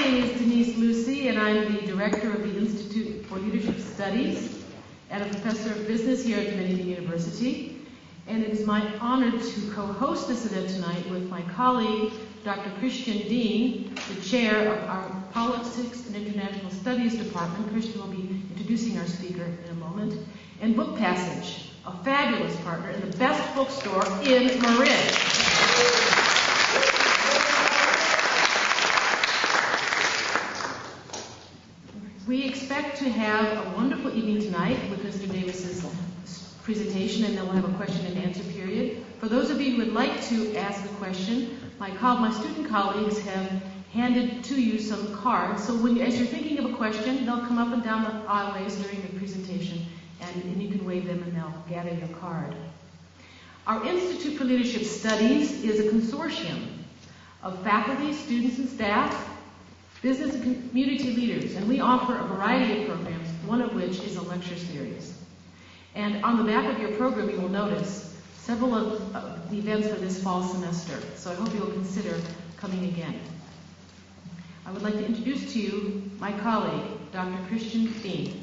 name is Denise Lucy, and I'm the director of the Institute for Leadership Studies and a professor of business here at Dominican University. And it is my honor to co-host this event tonight with my colleague, Dr. Christian Dean, the chair of our Politics and International Studies Department. Christian will be introducing our speaker in a moment. And Book Passage, a fabulous partner in the best bookstore in Marin. We expect to have a wonderful evening tonight with Mr. Davis's presentation, and then we'll have a question and answer period. For those of you who would like to ask a question, my student colleagues have handed to you some cards. So as you're thinking of a question, they'll come up and down the aisleways during the presentation, and you can wave them and they'll gather your card. Our Institute for Leadership Studies is a consortium of faculty, students, and staff, business and community leaders, and we offer a variety of programs, one of which is a lecture series. And on the back of your program, you will notice several of the events for this fall semester, so I hope you will consider coming again. I would like to introduce to you my colleague, Dr. Christian Dean.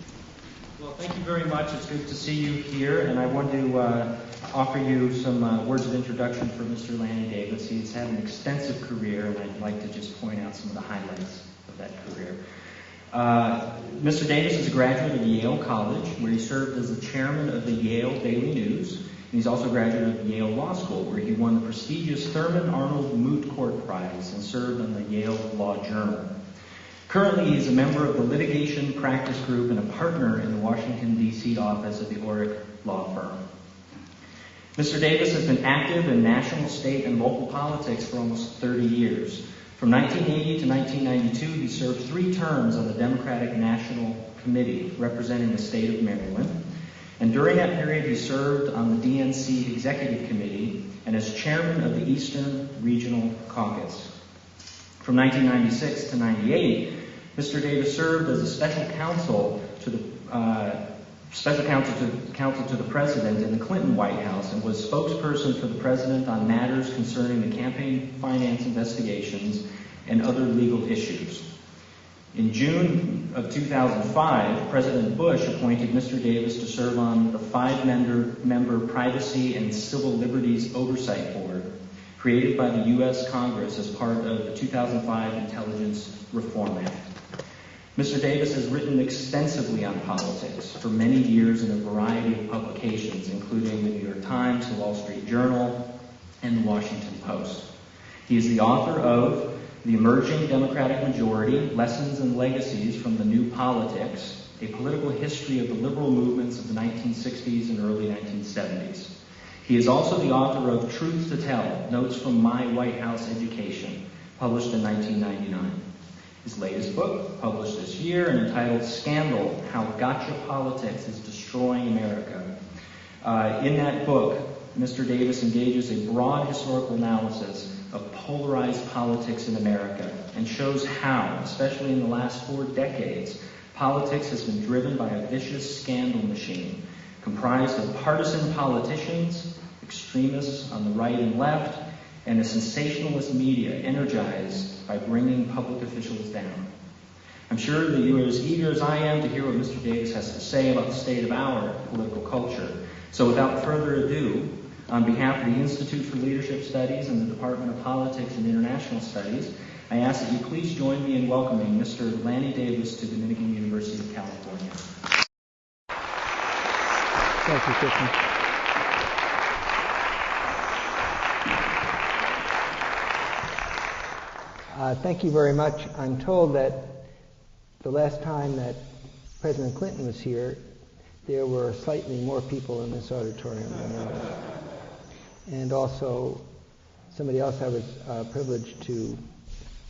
Well, thank you very much. It's good to see you here, and I want to offer you some words of introduction for Mr. Lanny Davis. He's had an extensive career, and I'd like to just point out some of the highlights of that career. Mr. Davis is a graduate of Yale College, where he served as the chairman of the Yale Daily News, and he's also a graduate of Yale Law School, where he won the prestigious Thurman Arnold Moot Court Prize and served on the Yale Law Journal. Currently, he is a member of the Litigation Practice Group and a partner in the Washington, D.C. office of the Orrick Law Firm. Mr. Davis has been active in national, state, and local politics for almost 30 years. From 1980 to 1992, he served 3 terms on the Democratic National Committee representing the state of Maryland. And during that period, he served on the DNC Executive Committee and as chairman of the Eastern Regional Caucus. From 1996 to 98, Mr. Davis served as a special counsel to the president in the Clinton White House and was spokesperson for the president on matters concerning the campaign finance investigations and other legal issues. In June of 2005, President Bush appointed Mr. Davis to serve on the 5-member Privacy and Civil Liberties Oversight Board, created by the U.S. Congress as part of the 2005 Intelligence Reform Act. Mr. Davis has written extensively on politics for many years in a variety of publications, including the New York Times, the Wall Street Journal, and the Washington Post. He is the author of The Emerging Democratic Majority, Lessons and Legacies from the New Politics, a political history of the liberal movements of the 1960s and early 1970s. He is also the author of Truth to Tell, Notes from My White House Education, published in 1999. His latest book, published this year and entitled Scandal, How Gotcha Politics is Destroying America. In that book, Mr. Davis engages a broad historical analysis of polarized politics in America and shows how, especially in the last 4 decades, politics has been driven by a vicious scandal machine comprised of partisan politicians, extremists on the right and left, and a sensationalist media energized by bringing public officials down. I'm sure that you are as eager as I am to hear what Mr. Davis has to say about the state of our political culture. So without further ado, on behalf of the Institute for Leadership Studies and the Department of Politics and International Studies, I ask that you please join me in welcoming Mr. Lanny Davis to Dominican University of California. Thank you, Christian. Thank you very much. I'm told that the last time that President Clinton was here, there were slightly more people in this auditorium than there was. And also, somebody else I was privileged to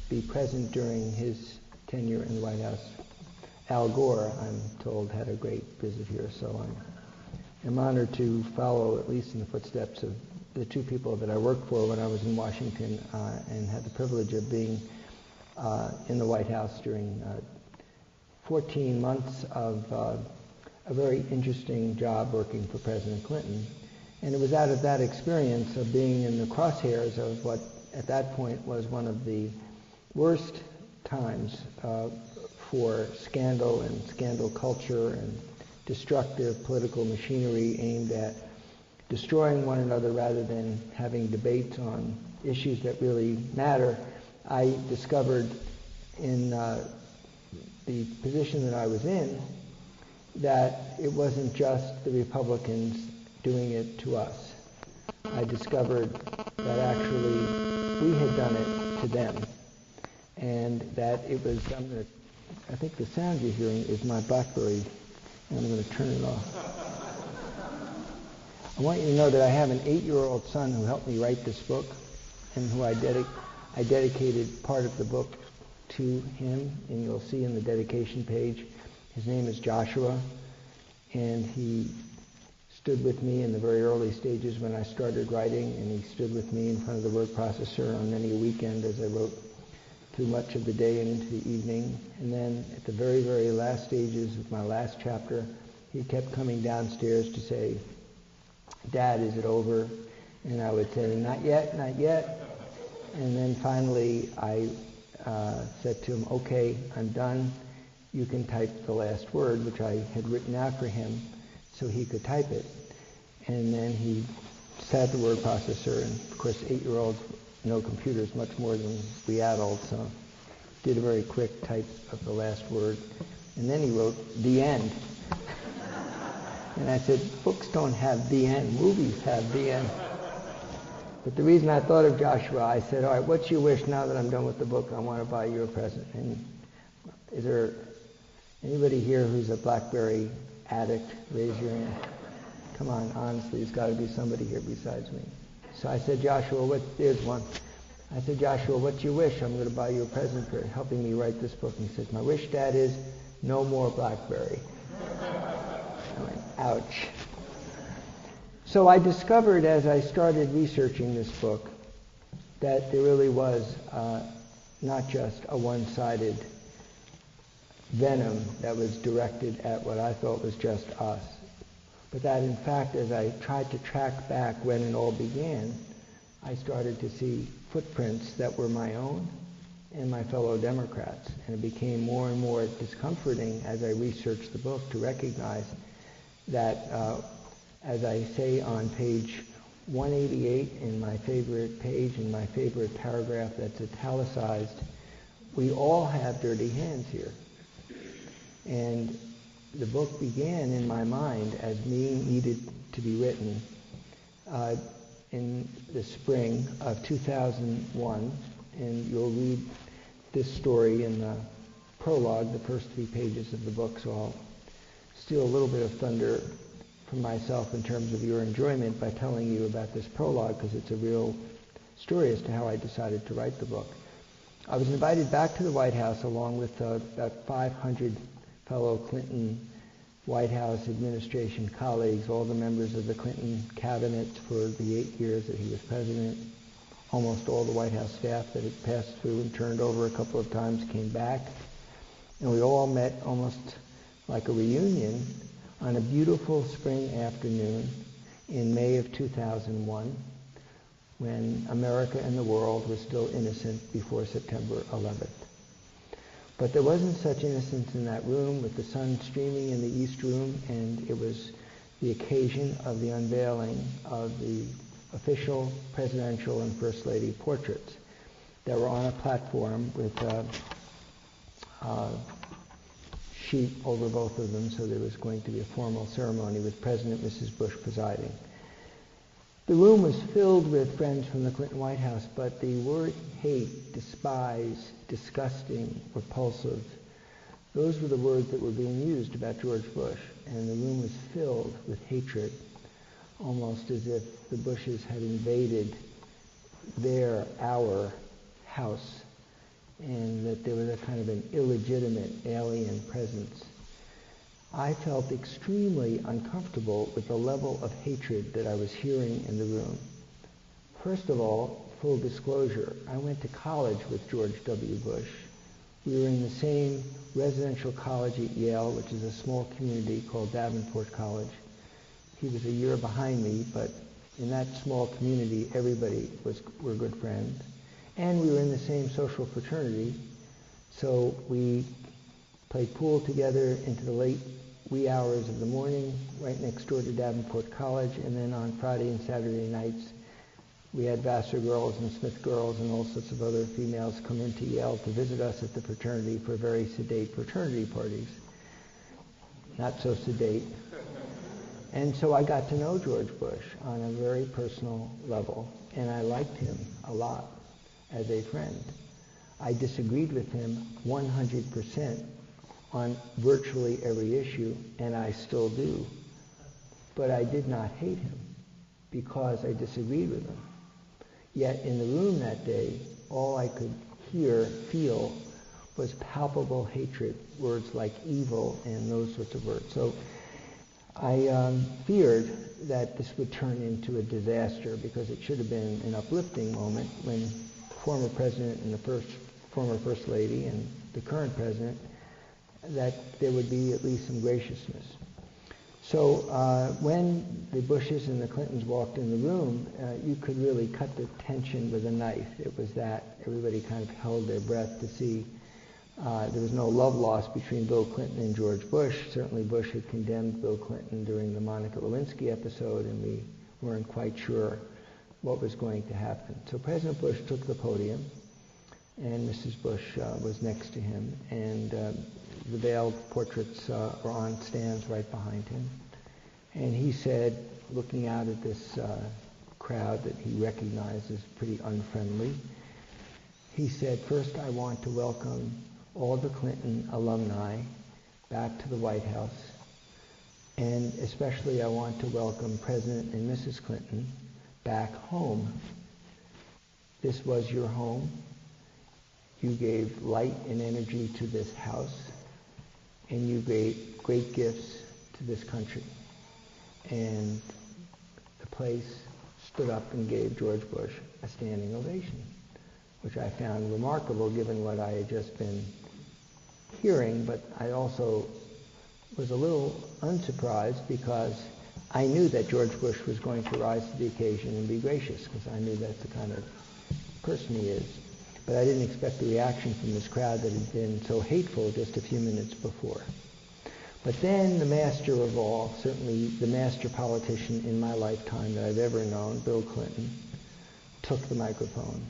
be present during his tenure in the White House. Al Gore, I'm told, had a great visit here, so I'm honored to follow, at least in the footsteps of the 2 people that I worked for when I was in Washington and had the privilege of being in the White House during 14 months of a very interesting job working for President Clinton. And it was out of that experience of being in the crosshairs of what at that point was one of the worst times for scandal and scandal culture and destructive political machinery aimed at destroying one another rather than having debates on issues that really matter, I discovered in the position that I was in that it wasn't just the Republicans doing it to us. I discovered that actually we had done it to them, and that it was, I think the sound you're hearing is my BlackBerry, and I'm going to turn it off. I want you to know that I have an 8-year-old son who helped me write this book, and who I dedicated part of the book to him, and you'll see in the dedication page. His name is Joshua, and he stood with me in the very early stages when I started writing, and he stood with me in front of the word processor on many a weekend as I wrote through much of the day and into the evening. And then at the very, very last stages of my last chapter, he kept coming downstairs to say, "Dad, is it over?" And I would say, "Not yet, not yet." And then finally I said to him, "Okay, I'm done. You can type the last word," which I had written out for him so he could type it. And then he sat at the word processor, and of course 8-year-olds know computers much more than we adults, so did a very quick type of the last word. And then he wrote, "The end." And I said, "Books don't have the end, movies have the end." But the reason I thought of Joshua, I said, "All right, what's your wish now that I'm done with the book? I want to buy you a present." And is there anybody here who's a BlackBerry addict? Raise your hand. Come on, honestly, there's got to be somebody here besides me. So I said, "Joshua, there's one." I said, "Joshua, what's your wish? I'm going to buy you a present for helping me write this book." And he says, "My wish, Dad, is no more BlackBerry." I went, ouch. So I discovered as I started researching this book that there really was not just a one-sided venom that was directed at what I thought was just us, but that in fact as I tried to track back when it all began, I started to see footprints that were my own and my fellow Democrats, and it became more and more discomforting as I researched the book to recognize that as I say on page 188 in my favorite page, in my favorite paragraph that's italicized, we all have dirty hands here. And the book began in my mind as being needed to be written in the spring of 2001, and you'll read this story in the prologue, the first 3 pages of the book, so I'll steal a little bit of thunder from myself in terms of your enjoyment by telling you about this prologue, because it's a real story as to how I decided to write the book. I was invited back to the White House along with about 500 fellow Clinton White House administration colleagues, all the members of the Clinton cabinet for the 8 years that he was president. Almost all the White House staff that had passed through and turned over a couple of times came back. And we all met almost like a reunion on a beautiful spring afternoon in May of 2001, when America and the world was still innocent before September 11th. But there wasn't such innocence in that room with the sun streaming in the East Room, and it was the occasion of the unveiling of the official presidential and First Lady portraits that were on a platform with a sheet over both of them, so there was going to be a formal ceremony with President and Mrs. Bush presiding. The room was filled with friends from the Clinton White House, but the word hate, despise, disgusting, repulsive, those were the words that were being used about George Bush, and the room was filled with hatred, almost as if the Bushes had invaded our house, and that there was a kind of an illegitimate alien presence. I felt extremely uncomfortable with the level of hatred that I was hearing in the room. First of all, full disclosure, I went to college with George W. Bush. We were in the same residential college at Yale, which is a small community called Davenport College. He was a year behind me, but in that small community, everybody were good friends. And we were in the same social fraternity, So we played pool together into the late wee hours of the morning, right next door to Davenport College, and then on Friday and Saturday nights, we had Vassar girls and Smith girls and all sorts of other females come into Yale to visit us at the fraternity for very sedate fraternity parties. Not so sedate. And so I got to know George Bush on a very personal level, and I liked him a lot as a friend. I disagreed with him 100% on virtually every issue, and I still do. But I did not hate him because I disagreed with him. Yet in the room that day, all I could hear, feel, was palpable hatred, words like evil and those sorts of words. So I feared that this would turn into a disaster, because it should have been an uplifting moment when the former president and the former first lady and the current president, that there would be at least some graciousness. So when the Bushes and the Clintons walked in the room, you could really cut the tension with a knife. It was that everybody kind of held their breath to see. There was no love lost between Bill Clinton and George Bush. Certainly Bush had condemned Bill Clinton during the Monica Lewinsky episode, and we weren't quite sure what was going to happen. So President Bush took the podium, and Mrs. Bush was next to him, and the veiled portraits were on stands right behind him. And he said, looking out at this crowd that he recognized as pretty unfriendly, he said, "First, I want to welcome all the Clinton alumni back to the White House, and especially I want to welcome President and Mrs. Clinton back home. This was your home. You gave light and energy to this house, and you gave great gifts to this country." And the place stood up and gave George Bush a standing ovation, which I found remarkable given what I had just been hearing, but I also was a little unsurprised because I knew that George Bush was going to rise to the occasion and be gracious, because I knew that's the kind of person he is. But I didn't expect the reaction from this crowd that had been so hateful just a few minutes before. But then the master of all, certainly the master politician in my lifetime that I've ever known, Bill Clinton, took the microphone.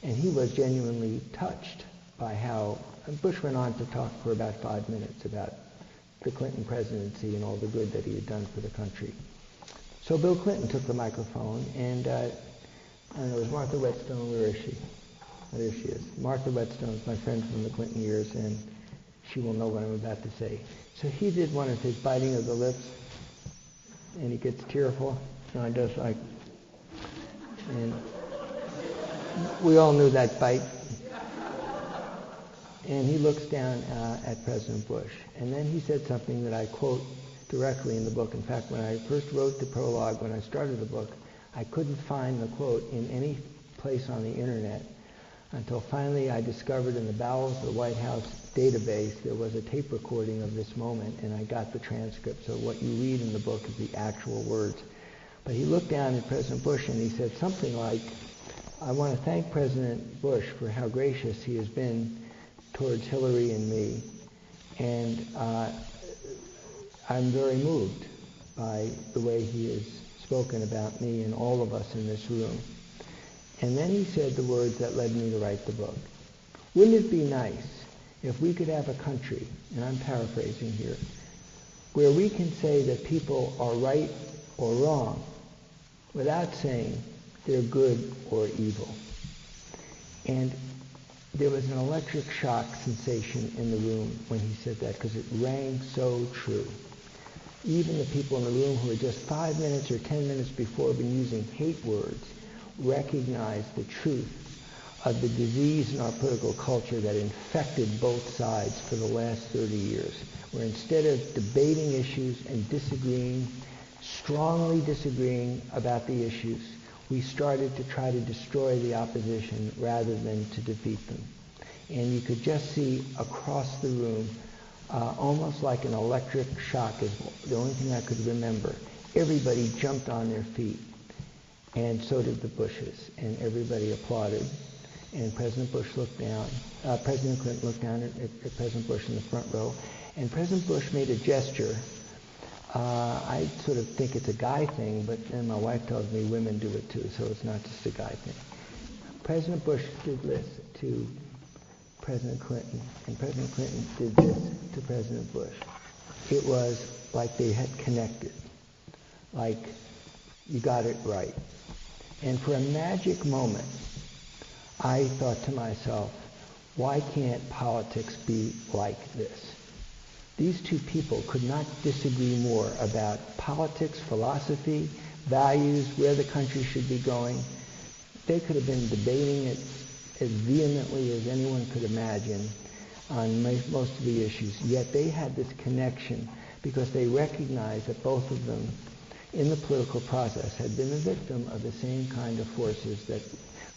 And he was genuinely touched by how Bush went on to talk for about 5 minutes about the Clinton presidency and all the good that he had done for the country. So Bill Clinton took the microphone, and I don't know, it was Martha Whetstone. Where is she? Oh, there she is. Martha Whetstone is my friend from the Clinton years, and she will know what I'm about to say. So he did one of his biting of the lips, and he gets tearful. No, he does like, and we all knew that bite. And he looks down at President Bush. And then he said something that I quote directly in the book. In fact, when I first wrote the prologue, when I started the book, I couldn't find the quote in any place on the internet until finally I discovered in the bowels of the White House database there was a tape recording of this moment, and I got the transcript. So what you read in the book is the actual words. But he looked down at President Bush and he said something like, "I want to thank President Bush for how gracious he has been towards Hillary and me, and I'm very moved by the way he has spoken about me and all of us in this room." And then he said the words that led me to write the book. "Wouldn't it be nice if we could have a country," and I'm paraphrasing here, "where we can say that people are right or wrong without saying they're good or evil?" And there was an electric shock sensation in the room when he said that, because it rang so true. Even the people in the room who had just 5 minutes or 10 minutes before been using hate words recognized the truth of the disease in our political culture that infected both sides for the last 30 years, where instead of debating issues and disagreeing, strongly disagreeing about the issues, we started to try to destroy the opposition rather than to defeat them. And you could just see across the room, almost like an electric shock is the only thing I could remember. Everybody jumped on their feet, and so did the Bushes, and everybody applauded. and President Clinton looked down at President Bush in the front row, and President Bush made a gesture. I sort of think it's a guy thing, but then my wife tells me women do it too, so it's not just a guy thing. President Bush did this to President Clinton, and President Clinton did this to President Bush. It was like they had connected, like you got it right. And for a magic moment, I thought to myself, why can't politics be like this? These two people could not disagree more about politics, philosophy, values, where the country should be going. They could have been debating it as vehemently as anyone could imagine on most of the issues. Yet they had this connection because they recognized that both of them in the political process had been a victim of the same kind of forces that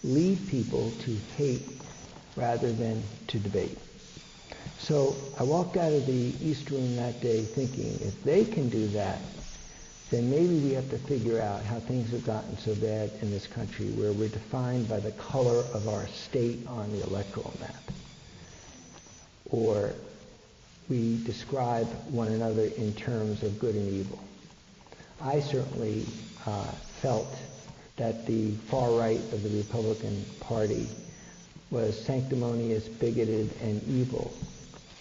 lead people to hate rather than to debate. So I walked out of the East Room that day thinking, if they can do that, then maybe we have to figure out how things have gotten so bad in this country where we're defined by the color of our state on the electoral map. Or we describe one another in terms of good and evil. I certainly felt that the far right of the Republican Party was sanctimonious, bigoted, and evil,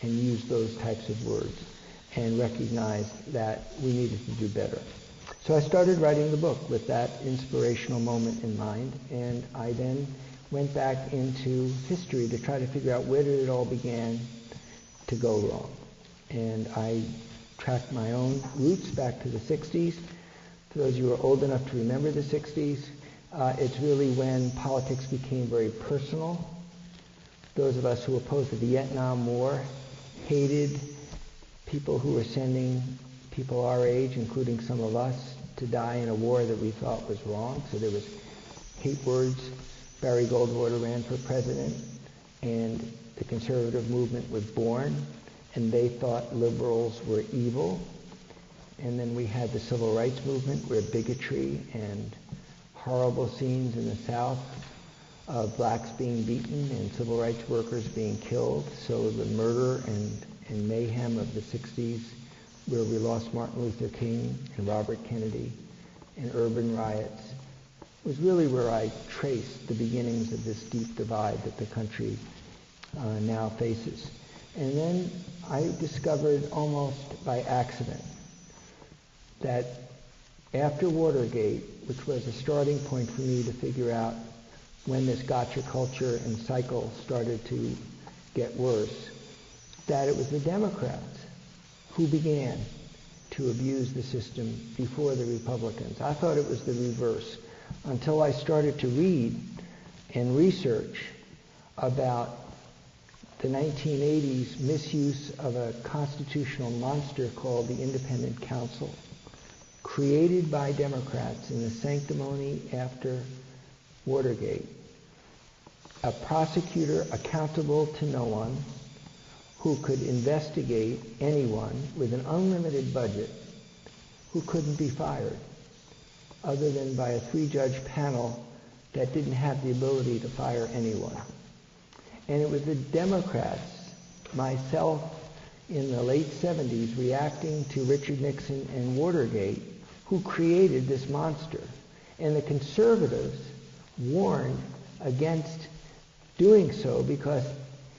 and used those types of words, and recognized that we needed to do better. So I started writing the book with that inspirational moment in mind, and I then went back into history to try to figure out where did it all begin to go wrong. And I tracked my own roots back to the 60s. For those of you who are old enough to remember the 60s, it's really when politics became very personal. Those of us who opposed the Vietnam War hated people who were sending people our age, including some of us, to die in a war that we thought was wrong. So there was hate words. Barry Goldwater ran for president, and the conservative movement was born, and they thought liberals were evil. And then we had the civil rights movement where bigotry and horrible scenes in the South of blacks being beaten and civil rights workers being killed. So the murder and mayhem of the 60s, where we lost Martin Luther King and Robert Kennedy and urban riots, was really where I traced the beginnings of this deep divide that the country now faces. And then I discovered almost by accident that after Watergate, which was a starting point for me to figure out when this gotcha culture and cycle started to get worse, that it was the Democrats who began to abuse the system before the Republicans. I thought it was the reverse until I started to read and research about the 1980s misuse of a constitutional monster called the Independent Counsel, created by Democrats in the sanctimony after Watergate. A prosecutor accountable to no one, who could investigate anyone with an unlimited budget, who couldn't be fired, other than by a 3-judge panel that didn't have the ability to fire anyone. And it was the Democrats, myself in the late 70s, reacting to Richard Nixon and Watergate, who created this monster. And the conservatives warned against doing so because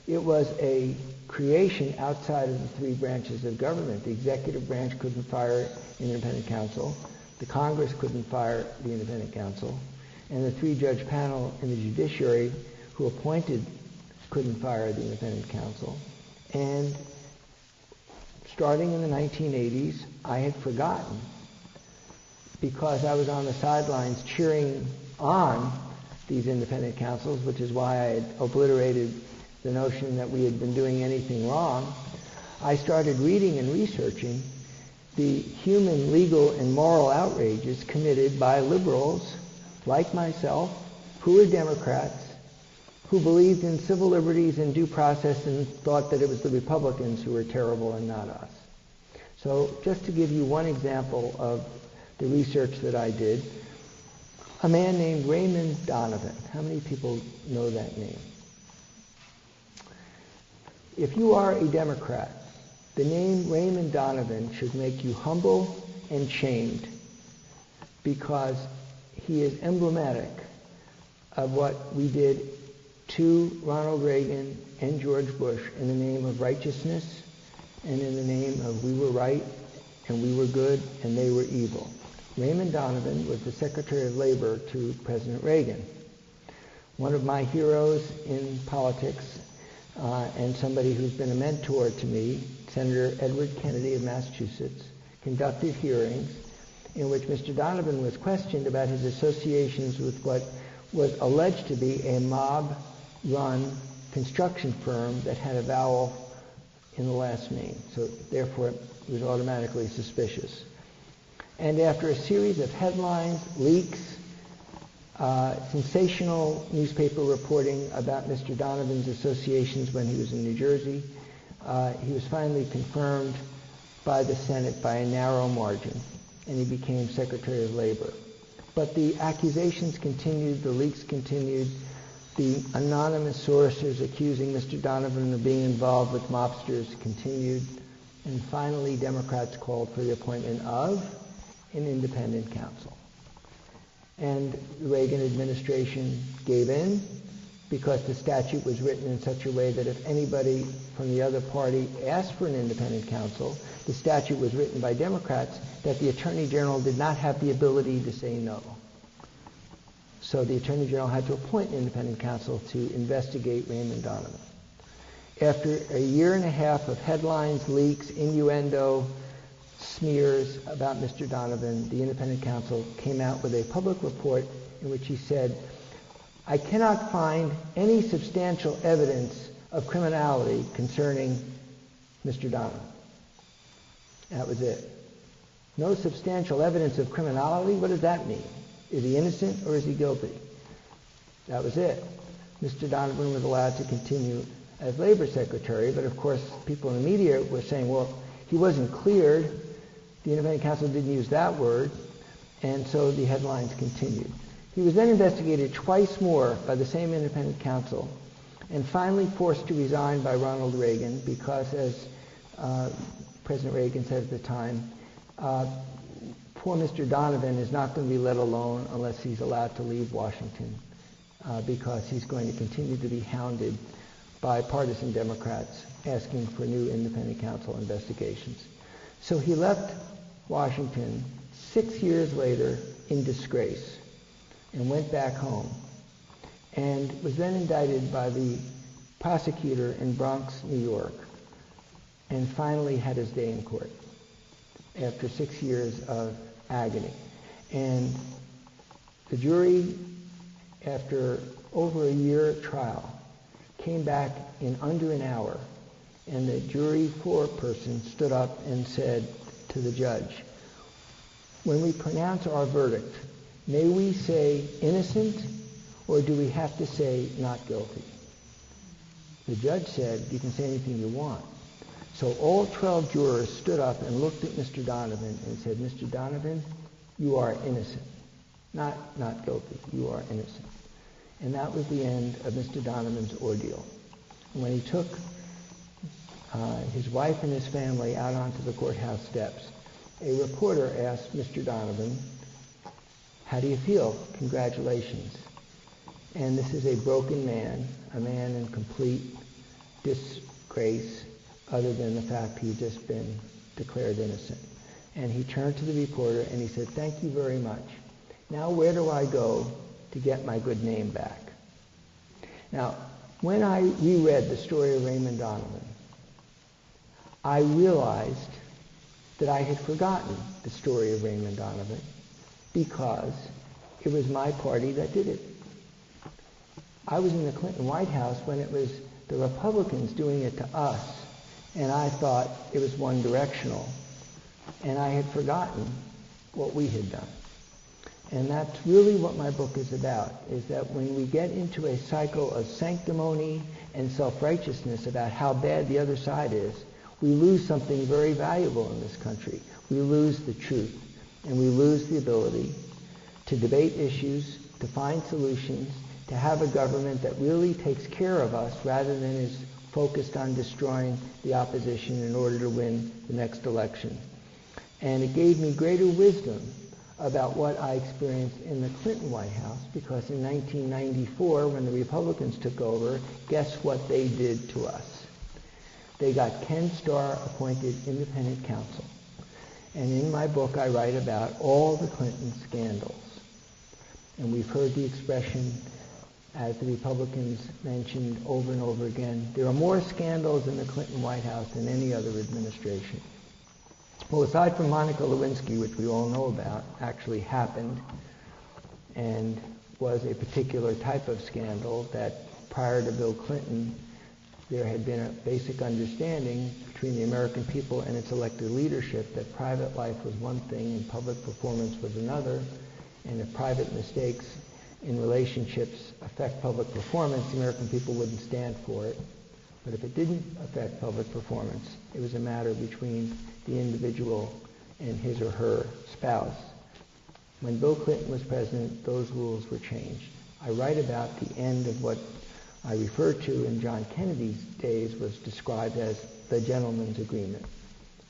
it was a creation outside of the 3 branches of government. The executive branch couldn't fire an independent counsel. The Congress couldn't fire the independent counsel. And the 3-judge panel in the judiciary who appointed couldn't fire the independent counsel. And starting in the 1980s, I had forgotten, because I was on the sidelines cheering on these independent counsels, which is why I had obliterated the notion that we had been doing anything wrong. I started reading and researching the human, legal, and moral outrages committed by liberals like myself, who were Democrats, who believed in civil liberties and due process and thought that it was the Republicans who were terrible and not us. So just to give you one example of the research that I did, a man named Raymond Donovan. How many people know that name? If you are a Democrat, the name Raymond Donovan should make you humble and shamed, because he is emblematic of what we did to Ronald Reagan and George Bush in the name of righteousness and in the name of we were right and we were good and they were evil. Raymond Donovan was the Secretary of Labor to President Reagan. One of my heroes in politics and somebody who's been a mentor to me, Senator Edward Kennedy of Massachusetts, conducted hearings in which Mr. Donovan was questioned about his associations with what was alleged to be a mob-run construction firm that had a vowel in the last name. So therefore, it was automatically suspicious. And after a series of headlines, leaks, sensational newspaper reporting about Mr. Donovan's associations when he was in New Jersey, he was finally confirmed by the Senate by a narrow margin, and he became Secretary of Labor. But the accusations continued, the leaks continued, the anonymous sources accusing Mr. Donovan of being involved with mobsters continued, and finally Democrats called for the appointment of an independent counsel. And the Reagan administration gave in because the statute was written in such a way that if anybody from the other party asked for an independent counsel, the statute was written by Democrats that the Attorney General did not have the ability to say no. So the Attorney General had to appoint an independent counsel to investigate Raymond Donovan. After a year and a half of headlines, leaks, innuendo, smears about Mr. Donovan, the independent counsel came out with a public report in which he said, I cannot find any substantial evidence of criminality concerning Mr. Donovan. That was it. No substantial evidence of criminality? What does that mean? Is he innocent or is he guilty? That was it. Mr. Donovan was allowed to continue as Labor Secretary, but of course people in the media were saying, well, he wasn't cleared. The independent counsel didn't use that word, and so the headlines continued. He was then investigated twice more by the same independent counsel and finally forced to resign by Ronald Reagan because, as President Reagan said at the time, poor Mr. Donovan is not going to be let alone unless he's allowed to leave Washington because he's going to continue to be hounded by partisan Democrats asking for new independent counsel investigations. So he left Washington 6 years later in disgrace and went back home and was then indicted by the prosecutor in Bronx, New York, and finally had his day in court after 6 years of agony. And the jury, after over a year trial, came back in under an hour, and the jury foreperson stood up and said to the judge, when we pronounce our verdict, may we say innocent, or do we have to say not guilty? The judge said, you can say anything you want. So all 12 jurors stood up and looked at Mr. Donovan and said, Mr. Donovan, you are innocent. Not guilty. You are innocent. And that was the end of Mr. Donovan's ordeal. And when he took his wife and his family out onto the courthouse steps, a reporter asked Mr. Donovan, how do you feel? Congratulations. And this is a broken man, a man in complete disgrace, other than the fact he'd just been declared innocent. And he turned to the reporter and he said, thank you very much. Now where do I go to get my good name back? Now, when I reread the story of Raymond Donovan, I realized that I had forgotten the story of Raymond Donovan because it was my party that did it. I was in the Clinton White House when it was the Republicans doing it to us, and I thought it was one directional, and I had forgotten what we had done. And that's really what my book is about, is that when we get into a cycle of sanctimony and self-righteousness about how bad the other side is, we lose something very valuable in this country. We lose the truth, and we lose the ability to debate issues, to find solutions, to have a government that really takes care of us rather than is focused on destroying the opposition in order to win the next election. And it gave me greater wisdom about what I experienced in the Clinton White House, because in 1994, when the Republicans took over, guess what they did to us? They got Ken Starr appointed independent counsel. And in my book, I write about all the Clinton scandals. And we've heard the expression, as the Republicans mentioned over and over again, there are more scandals in the Clinton White House than any other administration. Well, aside from Monica Lewinsky, which we all know about, actually happened and was a particular type of scandal that prior to Bill Clinton, there had been a basic understanding between the American people and its elected leadership that private life was one thing and public performance was another, and if private mistakes in relationships affect public performance, the American people wouldn't stand for it. But if it didn't affect public performance, it was a matter between the individual and his or her spouse. When Bill Clinton was president, those rules were changed. I write about the end of what I refer to in John Kennedy's days was described as the gentleman's agreement.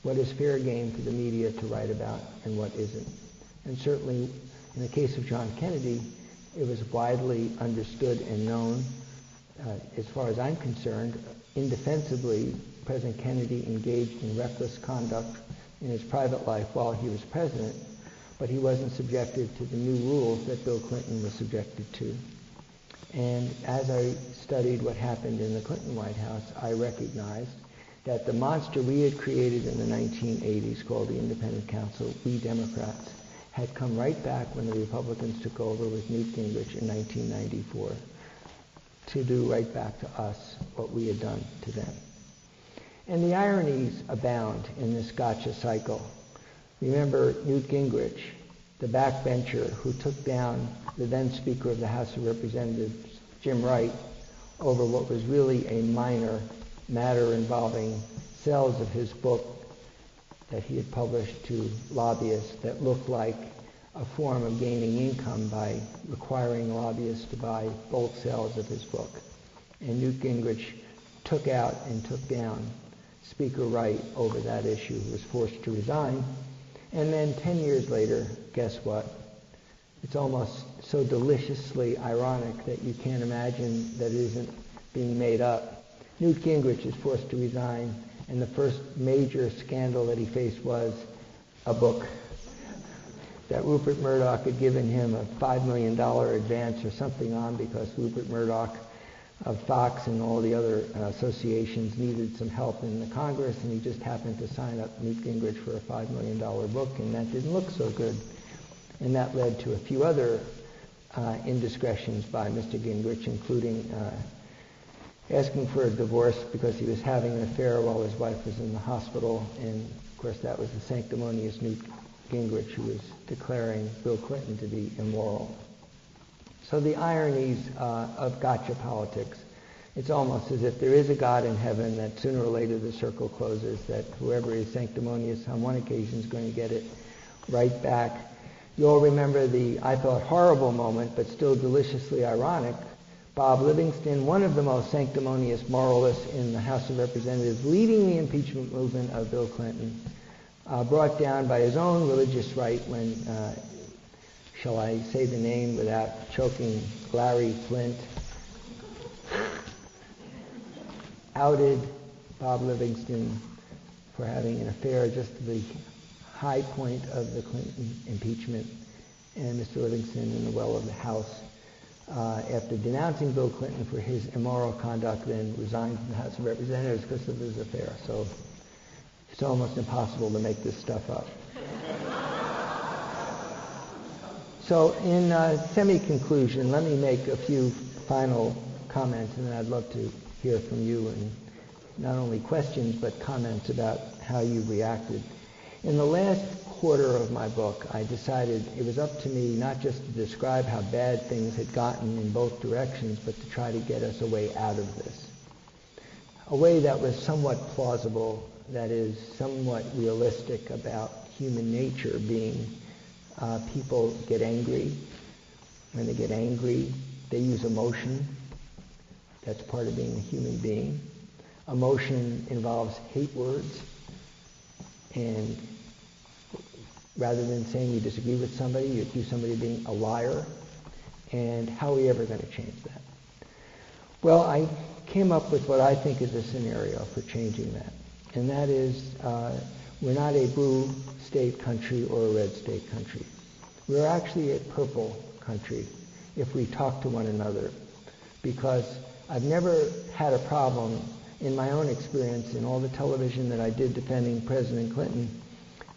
What is fair game for the media to write about and what isn't? And certainly in the case of John Kennedy, it was widely understood and known. As far as I'm concerned, indefensibly, President Kennedy engaged in reckless conduct in his private life while he was president, but he wasn't subjected to the new rules that Bill Clinton was subjected to. And as I studied what happened in the Clinton White House, I recognized that the monster we had created in the 1980s, called the Independent Counsel, we Democrats, had come right back when the Republicans took over with Newt Gingrich in 1994 to do right back to us what we had done to them. And the ironies abound in this gotcha cycle. Remember Newt Gingrich, the backbencher who took down the then Speaker of the House of Representatives, Jim Wright, over what was really a minor matter involving sales of his book that he had published to lobbyists that looked like a form of gaining income by requiring lobbyists to buy bulk sales of his book. And Newt Gingrich took out and took down Speaker Wright over that issue, who was forced to resign. And then 10 years later, guess what? It's almost so deliciously ironic that you can't imagine that it isn't being made up. Newt Gingrich is forced to resign, and the first major scandal that he faced was a book that Rupert Murdoch had given him a $5 million advance or something on, because Rupert Murdoch of Fox and all the other associations needed some help in the Congress, and he just happened to sign up Newt Gingrich for a $5 million book, and that didn't look so good. And that led to a few other indiscretions by Mr. Gingrich, including asking for a divorce because he was having an affair while his wife was in the hospital. And, of course, that was the sanctimonious Newt Gingrich who was declaring Bill Clinton to be immoral. So the ironies of gotcha politics, it's almost as if there is a God in heaven that sooner or later the circle closes, that whoever is sanctimonious on one occasion is going to get it right back. You all remember the, I thought, horrible moment, but still deliciously ironic, Bob Livingston, one of the most sanctimonious moralists in the House of Representatives, leading the impeachment movement of Bill Clinton, brought down by his own religious right when, shall I say the name without choking, Larry Flint, outed Bob Livingston for having an affair just to the high point of the Clinton impeachment, and Mr. Livingston in the well of the House, after denouncing Bill Clinton for his immoral conduct, then resigned from the House of Representatives because of his affair. So it's almost impossible to make this stuff up. So in semi-conclusion, let me make a few final comments, and then I'd love to hear from you, and not only questions, but comments about how you reacted. In the last quarter of my book, I decided it was up to me not just to describe how bad things had gotten in both directions, but to try to get us a way out of this. A way that was somewhat plausible, that is, somewhat realistic about human nature being people get angry. When they get angry, they use emotion. That's part of being a human being. emotion involves hate words, and rather than saying you disagree with somebody, you accuse somebody of being a liar. And how are we ever going to change that? Well, I came up with what I think is a scenario for changing that. And that is, we're not a blue state country or a red state country. We're actually a purple country if we talk to one another. Because I've never had a problem in my own experience in all the television that I did defending President Clinton,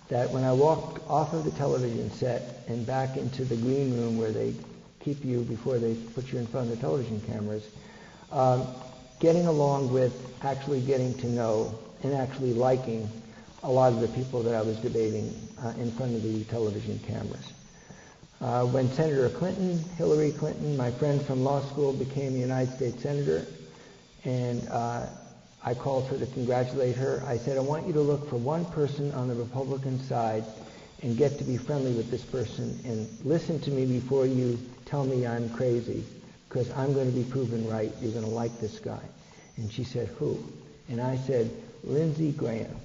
that when I walked off of the television set and back into the green room where they keep you before they put you in front of the television cameras, getting along with actually getting to know and actually liking a lot of the people that I was debating in front of the television cameras. When Senator Clinton, Hillary Clinton, my friend from law school, became a United States Senator, and I called her to congratulate her, I said, I want you to look for one person on the Republican side and get to be friendly with this person and listen to me before you tell me I'm crazy, because I'm going to be proven right. You're going to like this guy. And she said, who? And I said, Lindsey Graham.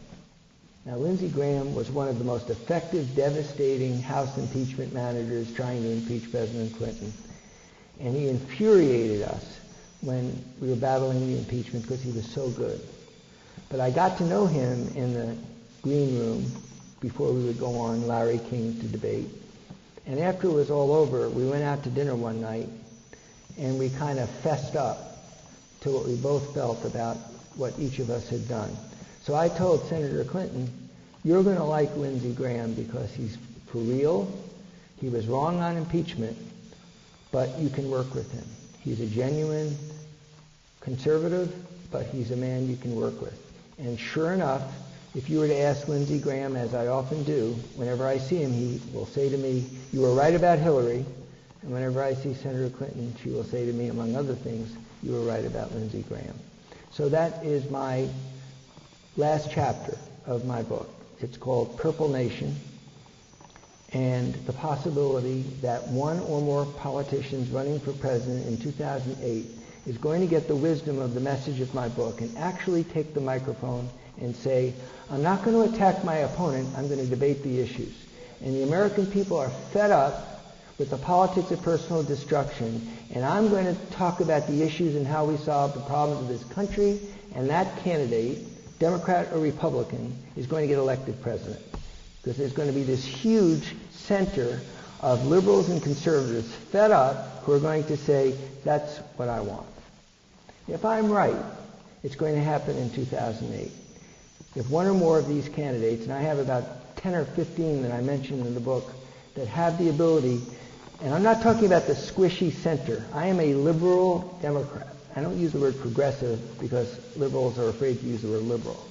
Now, Lindsey Graham was one of the most effective, devastating House impeachment managers trying to impeach President Clinton. And he infuriated us when we were battling the impeachment because he was so good. But I got to know him in the green room before we would go on Larry King to debate. And after it was all over, we went out to dinner one night, and we kind of fessed up to what we both felt about what each of us had done. So I told Senator Clinton, you're going to like Lindsey Graham because he's for real, he was wrong on impeachment, but you can work with him. He's a genuine conservative, but he's a man you can work with. And sure enough, if you were to ask Lindsey Graham, as I often do, whenever I see him, he will say to me, you were right about Hillary. And whenever I see Senator Clinton, she will say to me, among other things, you were right about Lindsey Graham. So that is my last chapter of my book. It's called Purple Nation, and the possibility that one or more politicians running for president in 2008 is going to get the wisdom of the message of my book and actually take the microphone and say, I'm not going to attack my opponent, I'm going to debate the issues. And the American people are fed up with the politics of personal destruction, and I'm going to talk about the issues and how we solve the problems of this country, and that candidate, Democrat or Republican, is going to get elected president. Because there's going to be this huge center of liberals and conservatives fed up who are going to say, that's what I want. If I'm right, it's going to happen in 2008. If one or more of these candidates, and I have about 10 or 15 that I mentioned in the book, that have the ability, and I'm not talking about the squishy center. I am a liberal Democrat. I don't use the word progressive because liberals are afraid to use the word liberal.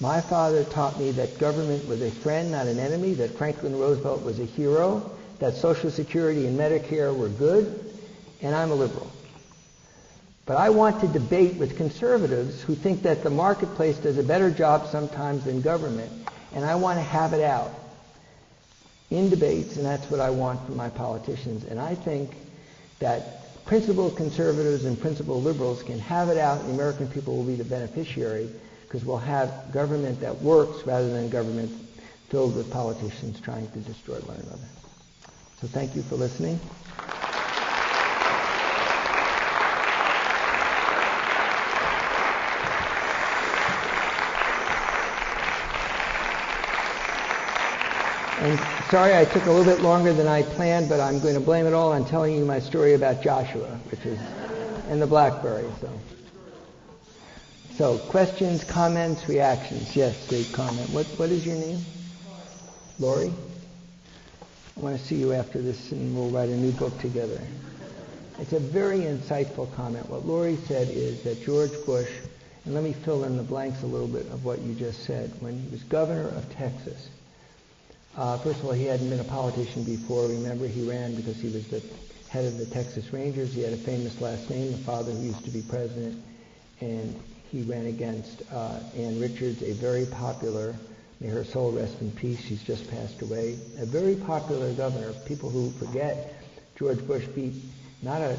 My father taught me that government was a friend, not an enemy, that Franklin Roosevelt was a hero, that Social Security and Medicare were good, and I'm a liberal. But I want to debate with conservatives who think that the marketplace does a better job sometimes than government, and I want to have it out in debates, and that's what I want from my politicians. And I think that principled conservatives and principled liberals can have it out, and the American people will be the beneficiary, because we'll have government that works rather than government filled with politicians trying to destroy one another. So thank you for listening. And sorry I took a little bit longer than I planned, but I'm going to blame it all on telling you my story about Joshua, which is and the BlackBerry. So questions, comments, reactions. Yes, great comment. What is your name? Lori? I want to see you after this, and we'll write a new book together. It's a very insightful comment. What Lori said is that George Bush, and let me fill in the blanks a little bit of what you just said, when he was governor of Texas, first of all, he hadn't been a politician before. Remember, he ran because he was the head of the Texas Rangers. He had a famous last name, the father who used to be president, and he ran against Ann Richards, a very popular, may her soul rest in peace, she's just passed away, a very popular governor. People who forget, George Bush beat not a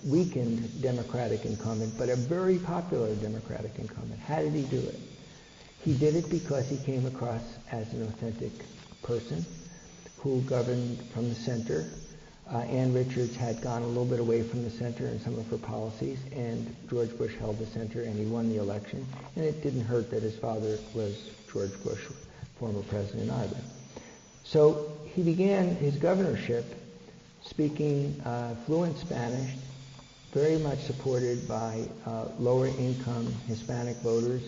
weakened Democratic incumbent, but a very popular Democratic incumbent. How did he do it? He did it because he came across as an authentic person who governed from the center. Ann Richards had gone a little bit away from the center in some of her policies, and George Bush held the center, and he won the election. And it didn't hurt that his father was George Bush, former president either. So he began his governorship speaking fluent Spanish, very much supported by lower income Hispanic voters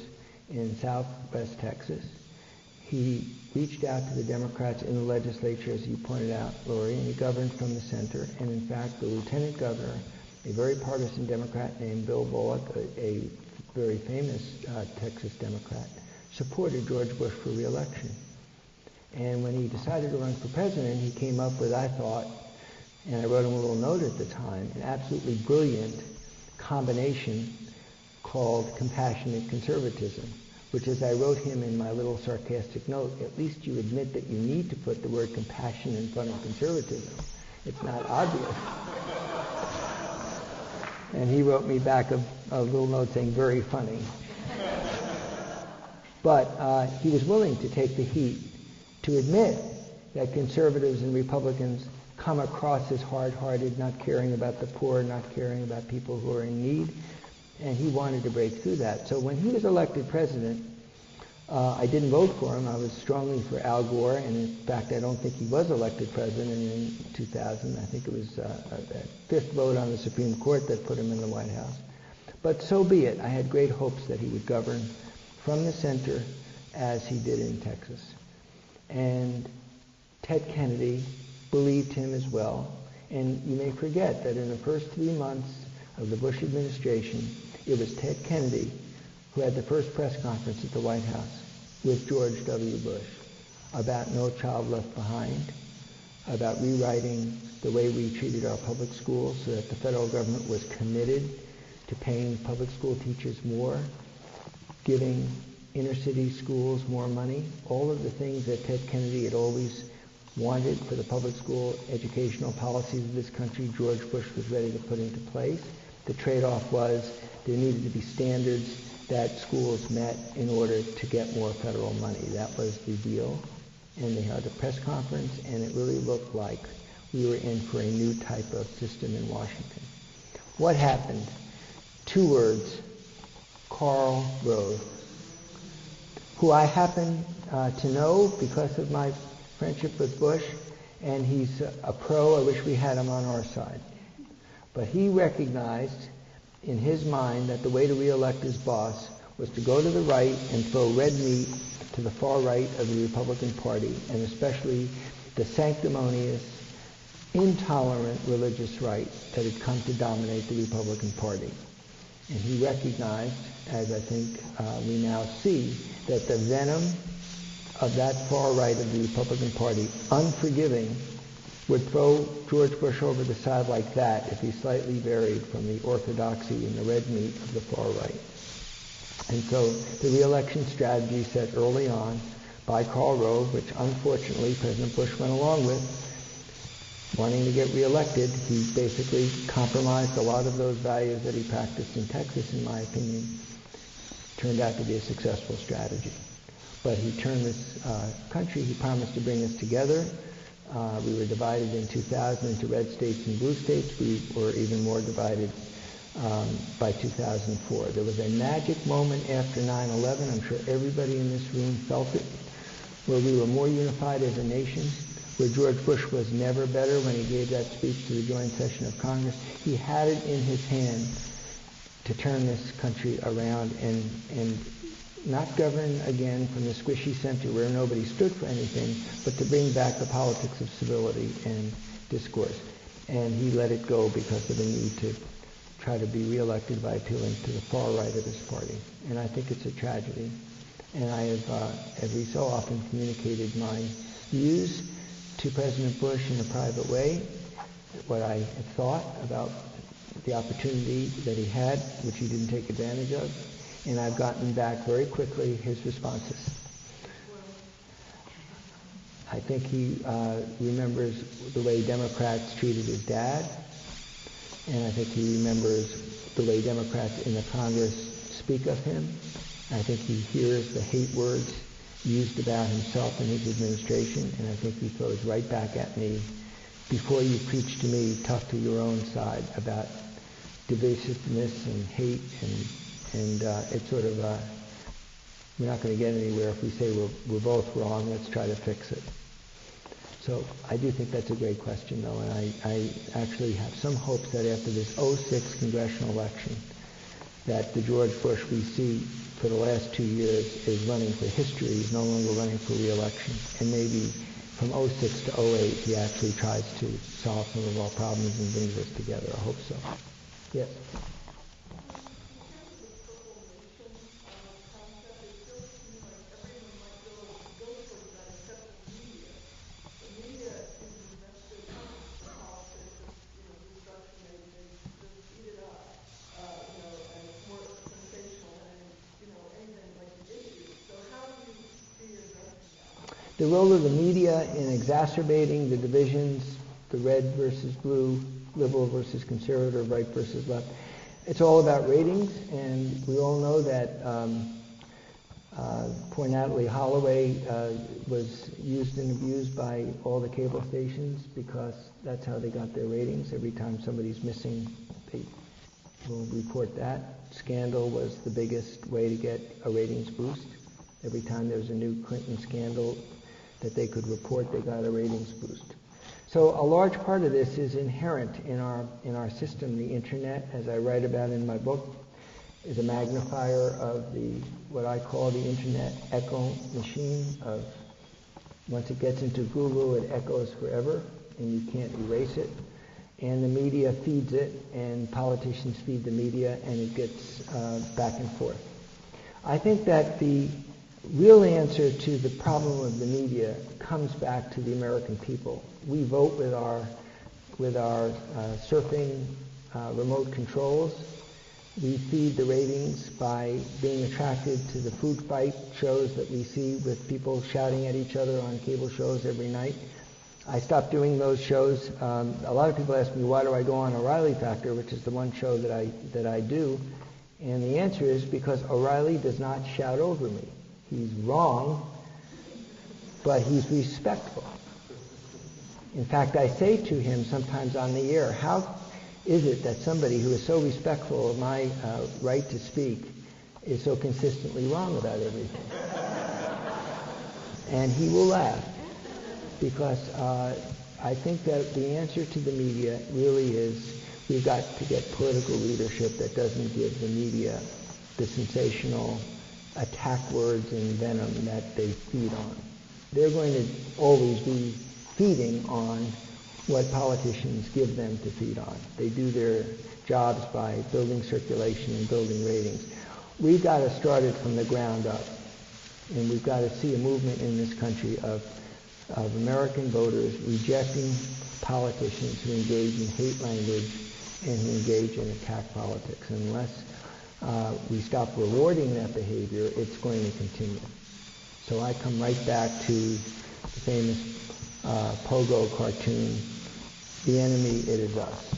in southwest Texas. He reached out to the Democrats in the legislature, as you pointed out, Lori, and he governed from the center. And in fact, the lieutenant governor, a very partisan Democrat named Bill Bullock, a very famous Texas Democrat, supported George Bush for re-election. And when he decided to run for president, he came up with, I thought, and I wrote him a little note at the time, an absolutely brilliant combination called compassionate conservatism, which, as I wrote him in my little sarcastic note, at least you admit that you need to put the word compassion in front of conservatism. It's not obvious. And he wrote me back a little note saying, very funny. But he was willing to take the heat to admit that conservatives and Republicans come across as hard-hearted, not caring about the poor, not caring about people who are in need. And he wanted to break through that. So when he was elected president, I didn't vote for him. I was strongly for Al Gore, and in fact, I don't think he was elected president in 2000. I think it was a fifth vote on the Supreme Court that put him in the White House. But so be it. I had great hopes that he would govern from the center as he did in Texas. And Ted Kennedy believed him as well. And you may forget that in the first 3 months of the Bush administration, it was Ted Kennedy who had the first press conference at the White House with George W. Bush about No Child Left Behind, about rewriting the way we treated our public schools so that the federal government was committed to paying public school teachers more, giving inner city schools more money, all of the things that Ted Kennedy had always wanted for the public school educational policies of this country. George Bush was ready to put into place. The trade-off was there needed to be standards that schools met in order to get more federal money. That was the deal. And they held a press conference, and it really looked like we were in for a new type of system in Washington. What happened? 2 words: Karl Rove, who I happen to know because of my friendship with Bush, and he's a pro. I wish we had him on our side. But he recognized in his mind that the way to re-elect his boss was to go to the right and throw red meat to the far right of the Republican Party, and especially the sanctimonious, intolerant religious right that had come to dominate the Republican Party. And he recognized, as I think we now see, that the venom of that far right of the Republican Party, unforgiving, would throw George Bush over the side like that if he slightly varied from the orthodoxy and the red meat of the far right. And so the re-election strategy set early on by Karl Rove, which unfortunately President Bush went along with, wanting to get re-elected, he basically compromised a lot of those values that he practiced in Texas, in my opinion. Turned out to be a successful strategy. But he turned this country, he promised to bring us together. We were divided in 2000 into red states and blue states. We were even more divided by 2004. There was a magic moment after 9/11, I'm sure everybody in this room felt it, where we were more unified as a nation, where George Bush was never better when he gave that speech to the joint session of Congress. He had it in his hand to turn this country around and not govern again from the squishy center where nobody stood for anything, but to bring back the politics of civility and discourse. And he let it go because of the need to try to be reelected by appealing to the far right of his party. And I think it's a tragedy. And I have every so often communicated my views to President Bush in a private way, what I had thought about the opportunity that he had, which he didn't take advantage of. And I've gotten back very quickly his responses. I think he remembers the way Democrats treated his dad, And I think he remembers the way Democrats in the Congress speak of him. I think he hears the hate words used about himself and his administration, and I think he throws right back at me, before you preach to me, talk to your own side about divisiveness and hate, and it's sort of, we're not going to get anywhere if we say we're both wrong, let's try to fix it. So I do think that's a great question, though, and I actually have some hopes that after this 2006 congressional election, that the George Bush we see for the last 2 years is running for history. He's no longer running for re-election. And maybe from 2006 to 2008, he actually tries to solve some of our problems and brings us together. I hope so. Yes? The role of the media in exacerbating the divisions, the red versus blue, liberal versus conservative, right versus left. It's all about ratings, and we all know that poor Natalie Holloway was used and abused by all the cable stations because that's how they got their ratings. Every time somebody's missing, they will report that. Scandal was the biggest way to get a ratings boost. Every time there was a new Clinton scandal that they could report, they got a ratings boost. So a large part of this is inherent in our system. The internet, as I write about in my book, is a magnifier of what I call the internet echo machine. Of once it gets into Google, it echoes forever, and you can't erase it. And the media feeds it, and politicians feed the media, and it gets back and forth. I think that the real answer to the problem of the media comes back to the American people. We vote with our surfing remote controls. We feed the ratings by being attracted to the food fight shows that we see with people shouting at each other on cable shows every night. I stopped doing those shows. A lot of people ask me, why do I go on O'Reilly Factor, which is the one show that I do? And the answer is because O'Reilly does not shout over me. He's wrong, but he's respectful. In fact, I say to him sometimes on the air, how is it that somebody who is so respectful of my right to speak is so consistently wrong about everything? And he will laugh, because I think that the answer to the media really is we've got to get political leadership that doesn't give the media the sensational attack words and venom that they feed on. They're going to always be feeding on what politicians give them to feed on. They do their jobs by building circulation and building ratings. We've got to start it from the ground up, and we've got to see a movement in this country of American voters rejecting politicians who engage in hate language and who engage in attack politics. Unless we stop rewarding that behavior, it's going to continue. So I come right back to the famous Pogo cartoon, the enemy, it is us.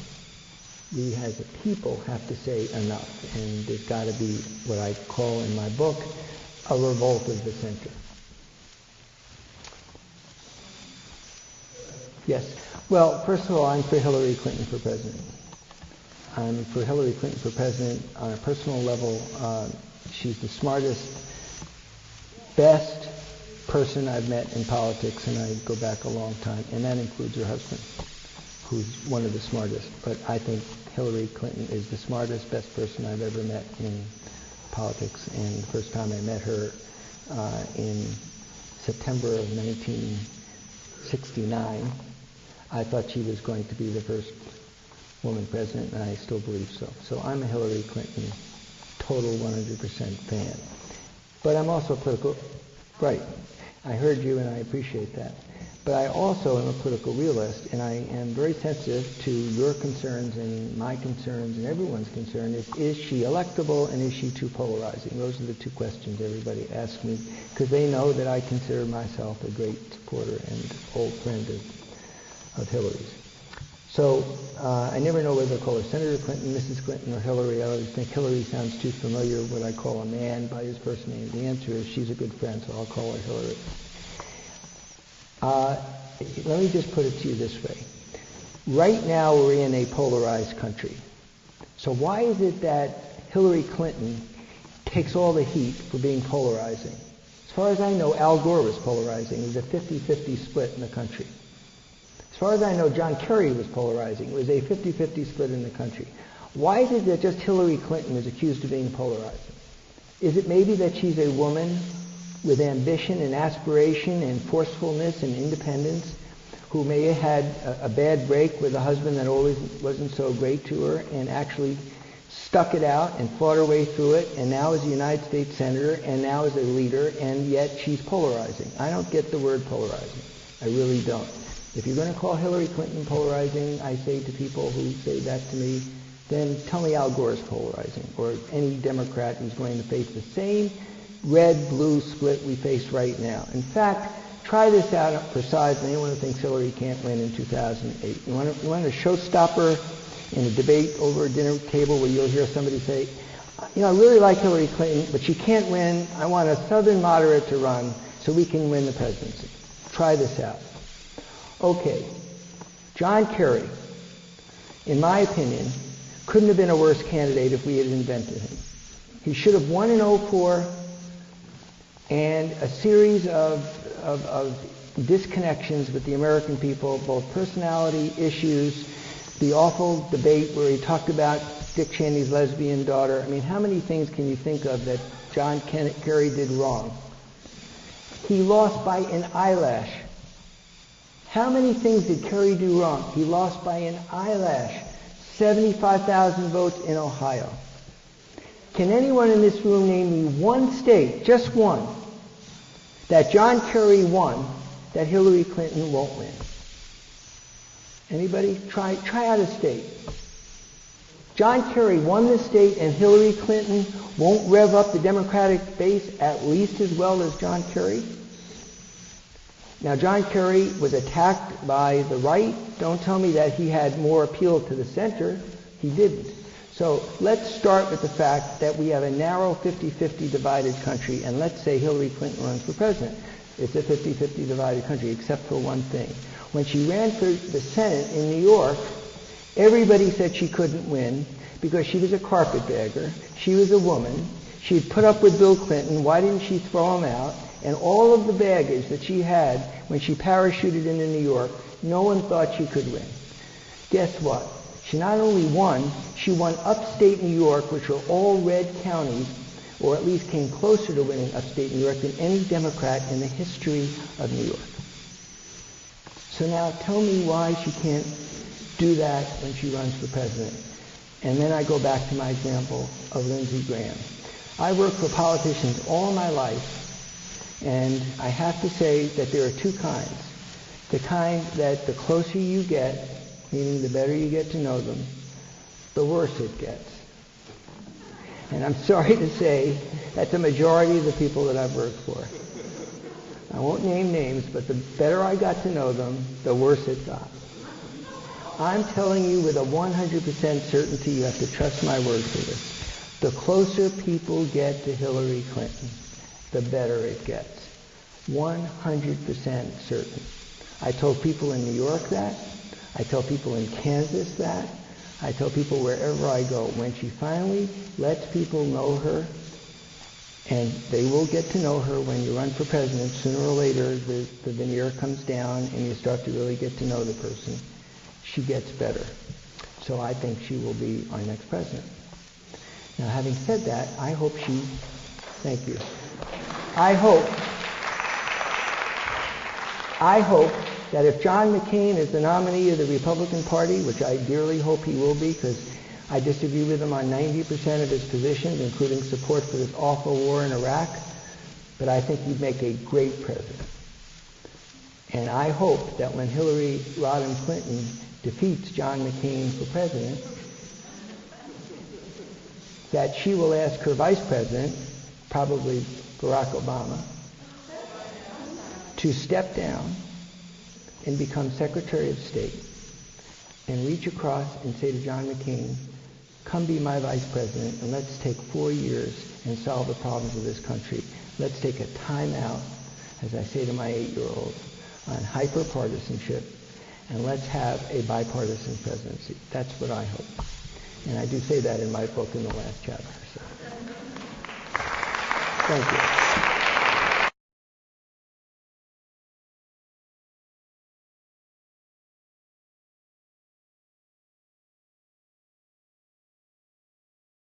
We as a people have to say enough, and there's got to be what I call in my book a revolt of the center. Yes. Well, first of all, I'm for Hillary Clinton for president. I'm for Hillary Clinton for president on a personal level. She's the smartest, best person I've met in politics, and I go back a long time, and that includes her husband, who's one of the smartest. But I think Hillary Clinton is the smartest, best person I've ever met in politics. And the first time I met her in September of 1969, I thought she was going to be the first woman president, and I still believe so. So I'm a Hillary Clinton total 100% fan. But I'm also political, right. I heard you and I appreciate that. But I also am a political realist, and I am very sensitive to your concerns and my concerns and everyone's concern. Is she electable, and is she too polarizing? Those are the two questions everybody asks me, because they know that I consider myself a great supporter and old friend of Hillary's. So I never know whether to call her Senator Clinton, Mrs. Clinton, or Hillary. I always think Hillary sounds too familiar when I call a man by his first name. The answer is she's a good friend, so I'll call her Hillary. Let me just put it to you this way. Right now we're in a polarized country. So why is it that Hillary Clinton takes all the heat for being polarizing? As far as I know, Al Gore was polarizing. It was a 50-50 split in the country. As far as I know, John Kerry was polarizing. It was a 50-50 split in the country. Why is it that just Hillary Clinton is accused of being polarizing? Is it maybe that she's a woman with ambition and aspiration and forcefulness and independence who may have had a bad break with a husband that always wasn't so great to her and actually stuck it out and fought her way through it, and now is a United States Senator and now is a leader, and yet she's polarizing? I don't get the word polarizing. I really don't. If you're going to call Hillary Clinton polarizing, I say to people who say that to me, then tell me Al Gore is polarizing, or any Democrat who's going to face the same red-blue split we face right now. In fact, try this out for size, and anyone who thinks Hillary can't win in 2008. You want a showstopper in a debate over a dinner table where you'll hear somebody say, I really like Hillary Clinton, but she can't win. I want a Southern moderate to run so we can win the presidency. Try this out. Okay, John Kerry, in my opinion, couldn't have been a worse candidate if we had invented him. He should have won in 2004, and a series of disconnections with the American people, both personality issues, the awful debate where he talked about Dick Cheney's lesbian daughter. I mean, how many things can you think of that John Kerry did wrong? He lost by an eyelash. How many things did Kerry do wrong? He lost by an eyelash. 75,000 votes in Ohio. Can anyone in this room name me one state, just one, that John Kerry won that Hillary Clinton won't win? Anybody? Try out a state. John Kerry won the state and Hillary Clinton won't rev up the Democratic base at least as well as John Kerry? Now, John Kerry was attacked by the right. Don't tell me that he had more appeal to the center. He didn't. So let's start with the fact that we have a narrow 50-50 divided country, and let's say Hillary Clinton runs for president. It's a 50-50 divided country, except for one thing. When she ran for the Senate in New York, everybody said she couldn't win because she was a carpetbagger. She was a woman. She'd put up with Bill Clinton. Why didn't she throw him out? And all of the baggage that she had when she parachuted into New York, no one thought she could win. Guess what? She not only won, she won upstate New York, which were all red counties, or at least came closer to winning upstate New York than any Democrat in the history of New York. So now tell me why she can't do that when she runs for president. And then I go back to my example of Lindsey Graham. I worked for politicians all my life, and I have to say that there are two kinds. The kind that the closer you get, meaning the better you get to know them, the worse it gets. And I'm sorry to say that the majority of the people that I've worked for, I won't name names, but the better I got to know them, the worse it got. I'm telling you with a 100% certainty, you have to trust my word for this. The closer people get to Hillary Clinton, the better it gets. 100% certain. I told people in New York that. I tell people in Kansas that. I tell people wherever I go. When she finally lets people know her, and they will get to know her when you run for president, sooner or later the veneer comes down and you start to really get to know the person, she gets better. So I think she will be our next president. Now, having said that, I hope she, thank you. I hope that if John McCain is the nominee of the Republican Party, which I dearly hope he will be, because I disagree with him on 90% of his positions, including support for this awful war in Iraq, but I think he'd make a great president. And I hope that when Hillary Rodham Clinton defeats John McCain for president, that she will ask her vice president, probably Barack Obama, to step down and become Secretary of State and reach across and say to John McCain, come be my vice president and let's take 4 years and solve the problems of this country. Let's take a time out, as I say to my 8-year-old, on hyper-partisanship, and let's have a bipartisan presidency. That's what I hope. And I do say that in my book in the last chapter. So. Thank you.